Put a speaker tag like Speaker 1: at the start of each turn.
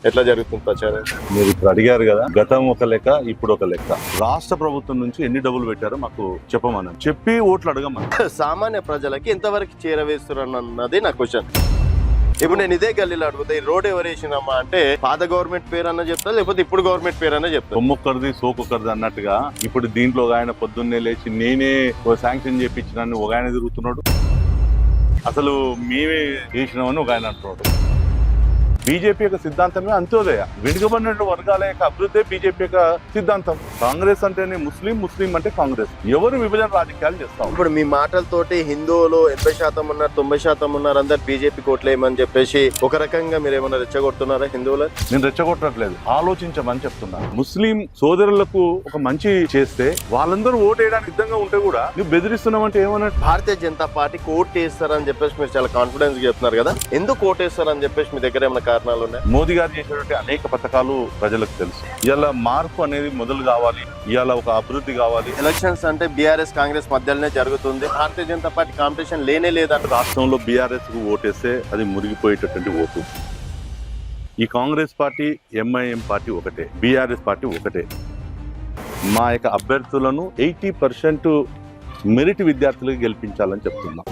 Speaker 1: ఎట్లా జరుగుతుంది ప్రచారం?
Speaker 2: మీరు ఇప్పుడు అడిగారు కదా, గతం ఒక లెక్క ఇప్పుడు ఒక లెక్క. రాష్ట్ర ప్రభుత్వం నుంచి ఎన్ని డబ్బులు పెట్టారో మాకు చెప్పమని చెప్పి ఓట్లు అడగమని.
Speaker 1: సామాన్య ప్రజలకి ఎంతవరకు చేరవేస్తున్నది నా క్వశ్చన్. ఇప్పుడు నేను ఇదే గల్లీలో అడుగుతా, ఈ రోడ్ ఎవరు వేసినమ్మా అంటే పాత గవర్నమెంట్ పేరు అన్న చెప్తా, లేకపోతే ఇప్పుడు గవర్నమెంట్ పేరు అన్న చెప్తా.
Speaker 2: సొమ్మొక్కరిది సోకొక్కరిది అన్నట్టుగా ఇప్పుడు దీంట్లో ఒక ఆయన పొద్దున్నే లేచి నేనే శాంక్షన్ చేయించినాన్ని ఒక ఆయన తిరుగుతున్నాడు, అసలు మేమే చేసినామని ఒక ఆయన అంటున్నాడు. బీజేపీ యొక్క సిద్ధాంతమే అంత్యోదయ, వెనుకబడిన వర్గాల యొక్క అభివృద్ధి బీజేపీ యొక్క సిద్ధాంతం. కాంగ్రెస్ అంటేనే ముస్లిం, ముస్లిం అంటే కాంగ్రెస్. ఎవరు విభజన రాజకీయాలు చేస్తాం.
Speaker 1: ఇప్పుడు మీ మాటలతోటి హిందువులు 80% ఉన్నారు, 90% ఉన్నారు, అందరు బీజేపీ కోట్లేయమని చెప్పేసి ఒక రకంగా మీరు ఏమైనా రెచ్చగొడుతున్నారా హిందువులు?
Speaker 2: నేను రెచ్చగొట్టట్లేదు, ఆలోచించమని చెప్తున్నా. ముస్లిం సోదరులకు ఒక మంచి చేస్తే వాళ్ళందరూ ఓటు వేయడానికి సిద్ధంగా ఉంటే కూడా నువ్వు బెదిరిస్తున్నావంటే ఏమన్నట్టు?
Speaker 1: భారతీయ జనతా పార్టీకి ఓటు వేస్తారని చెప్పేసి మీరు చాలా కాన్ఫిడెన్స్ చెప్తున్నారు కదా, ఎందుకు ఓటు వేస్తారని చెప్పేసి మీ దగ్గర ఏమైనా కారణాలు ఉన్నాయి?
Speaker 2: మోదీ గారు చేసినటువంటి అనేక పథకాలు ప్రజలకు తెలుసు. ఇవాళ మార్పు అనేది మొదలు కావాలి, ఇవాళ ఒక అభివృద్ధి కావాలి.
Speaker 1: ఎలక్షన్స్ అంటే బీఆర్ఎస్ కాంగ్రెస్ మధ్యలోనే జరుగుతుంది, భారతీయ జనతా పార్టీ కాంపిటీషన్ లేనే లేదంటే
Speaker 2: రాష్ట్రంలో బీఆర్ఎస్ కు ఓటేస్తే అది మురిగిపోయేటటువంటి ఓటు. ఈ కాంగ్రెస్ పార్టీ, ఎంఐఎం పార్టీ ఒకటే, బీఆర్ఎస్ పార్టీ ఒకటే. మా యొక్క అభ్యర్థులను 80% మెరిట్ విద్యార్థులకు గెలిపించాలని చెప్తున్నాం.